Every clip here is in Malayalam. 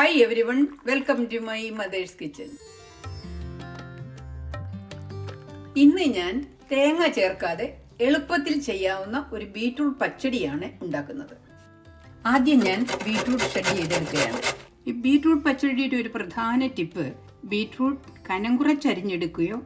Hi everyone, welcome to my mother's kitchen. ഇന്ന് ഞാൻ തേങ്ങ ചേർക്കാതെ എളുപ്പത്തിൽ ചെയ്യാവുന്ന ഒരു ബീറ്റ്റൂട്ട് പച്ചടിയാണ് ഉണ്ടാക്കുന്നത്. ആദ്യം ഞാൻ ബീറ്റ്റൂട്ട് ഷെഡ് ചെയ്തെടുക്കുകയാണ്. ഈ ബീറ്റ്റൂട്ട് പച്ചടിയുടെ ഒരു പ്രധാന ടിപ്പ്, ബീറ്റ്റൂട്ട് കനം കുറച്ചരിഞ്ഞെടുക്കുകയോ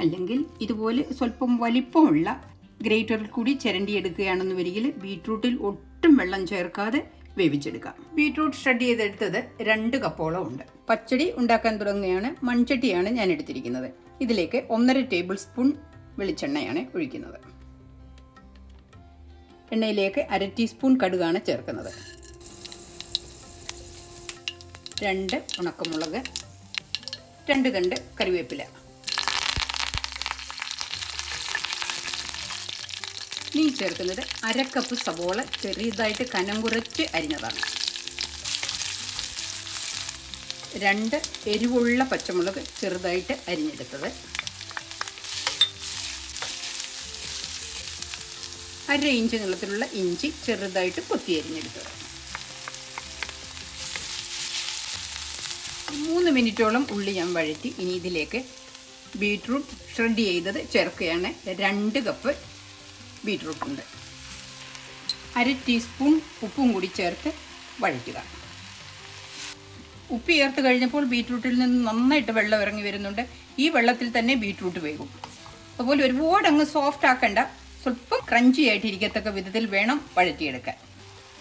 അല്ലെങ്കിൽ ഇതുപോലെ സ്വല്പം വലിപ്പമുള്ള ഗ്രേറ്ററിൽ കൂടി ചിരണ്ടിയെടുക്കുകയാണെന്ന് വരികിൽ ബീറ്റ്റൂട്ടിൽ ഒട്ടും വെള്ളം ചേർക്കാതെ വേവിച്ചെടുക്കാം. ബീറ്റ്റൂട്ട് ഷെഡ് ചെയ്തെടുത്തത് 2 കപ്പോളം ഉണ്ട്. പച്ചടി ഉണ്ടാക്കാൻ തുടങ്ങുകയാണ്. മൺചട്ടിയാണ് ഞാൻ എടുത്തിരിക്കുന്നത്. ഇതിലേക്ക് 1.5 ടേബിൾ സ്പൂൺ വെളിച്ചെണ്ണയാണ് ഒഴിക്കുന്നത്. എണ്ണയിലേക്ക് 1/2 ടീസ്പൂൺ കടുകാണ് ചേർക്കുന്നത്. 2 ഉണക്കമുളക്, 2 തണ്ട് കറിവേപ്പില. ഇനി ചേർക്കുന്നത് 1/2 കപ്പ് സവോള ചെറിയതായിട്ട് കനം കുറച്ച് അരിഞ്ഞതാണ്. 2 എരിവുള്ള പച്ചമുളക് ചെറുതായിട്ട് അരിഞ്ഞെടുത്തത്. 1/2 ഇഞ്ച് നീളത്തിലുള്ള ഇഞ്ചി ചെറുതായിട്ട് കൊത്തി അരിഞ്ഞെടുത്തത്. 3 മിനിറ്റോളം ഉള്ളി ഞാൻ വഴറ്റി. ഇനി ഇതിലേക്ക് ബീറ്റ്റൂട്ട് ഷ്രെഡ് ചെയ്തത് ചേർക്കുകയാണ്. 2 കപ്പ് ബീറ്റ്റൂട്ട് ഉണ്ട്. 1/2 ടീസ്പൂൺ ഉപ്പും കൂടി ചേർത്ത് വഴറ്റുക. ഉപ്പ് ചേർത്ത് കഴിഞ്ഞപ്പോൾ ബീറ്റ്റൂട്ടിൽ നിന്ന് നന്നായിട്ട് വെള്ളം ഇറങ്ങി വരുന്നുണ്ട്. ഈ വെള്ളത്തിൽ തന്നെ ബീറ്റ്റൂട്ട് വേകും. അതുപോലെ ഒരുപാട് അങ്ങ് സോഫ്റ്റ് ആക്കണ്ട, സ്വല്പം ക്രഞ്ചി ആയിട്ടിരിക്കത്തക്ക വിധത്തിൽ വേണം വഴറ്റിയെടുക്കാൻ.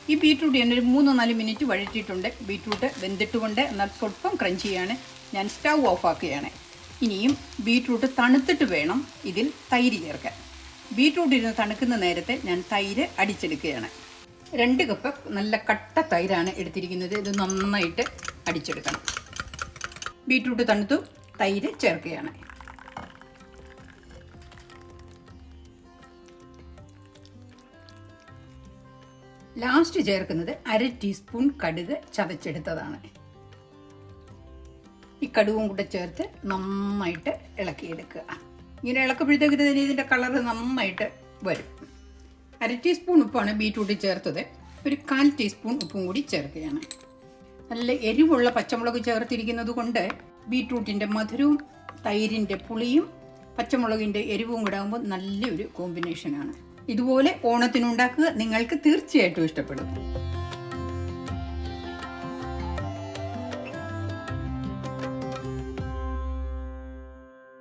ഈ ബീറ്റ്റൂട്ട് ഞാൻ ഒരു 3-4 മിനിറ്റ് വഴറ്റിയിട്ടുണ്ട്. ബീറ്റ്റൂട്ട് വെന്തിട്ടുകൊണ്ട് എന്നാൽ സ്വല്പം ക്രഞ്ചിയാണ്. ഞാൻ സ്റ്റൗ ഓഫ് ആക്കുകയാണ്. ഇനിയും ബീറ്റ്റൂട്ട് തണുത്തിട്ട് വേണം ഇതിൽ തൈര് ചേർക്കാൻ. ബീറ്റ്റൂട്ട് ഇരുന്ന് തണുക്കുന്ന നേരത്തെ ഞാൻ തൈര് അടിച്ചെടുക്കുകയാണ്. 2 കപ്പ് നല്ല കട്ട തൈരാണ് എടുത്തിരിക്കുന്നത്. ഇത് നന്നായിട്ട് അടിച്ചെടുക്കണം. ബീറ്റ്റൂട്ട് തണുത്തു, തൈര് ചേർക്കുകയാണ്. ലാസ്റ്റ് ചേർക്കുന്നത് 1/2 ടീസ്പൂൺ കടുക് ചതച്ചെടുത്തതാണ്. ഈ കടുകും കൂടെ ചേർത്ത് നന്നായിട്ട് ഇളക്കിയെടുക്കുക. ഇങ്ങനെ ഇളക്കപ്പോഴത്തേക്ക് ഇതിൻ്റെ കളർ നന്നായിട്ട് വരും. 1/2 ടീസ്പൂൺ ഉപ്പാണ് ബീറ്റ്റൂട്ടിൽ ചേർത്തത്. ഒരു 1/4 ടീസ്പൂൺ ഉപ്പും കൂടി ചേർക്കുകയാണ്. നല്ല എരിവുള്ള പച്ചമുളക് ചേർത്തിരിക്കുന്നത് കൊണ്ട് ബീറ്റ്റൂട്ടിൻ്റെ മധുരവും തൈരിൻ്റെ പുളിയും പച്ചമുളകിൻ്റെ എരിവും കൂടെ ആകുമ്പോൾ നല്ലൊരു കോമ്പിനേഷനാണ്. ഇതുപോലെ ഓണത്തിനുണ്ടാക്കുക, നിങ്ങൾക്ക് തീർച്ചയായിട്ടും ഇഷ്ടപ്പെടും.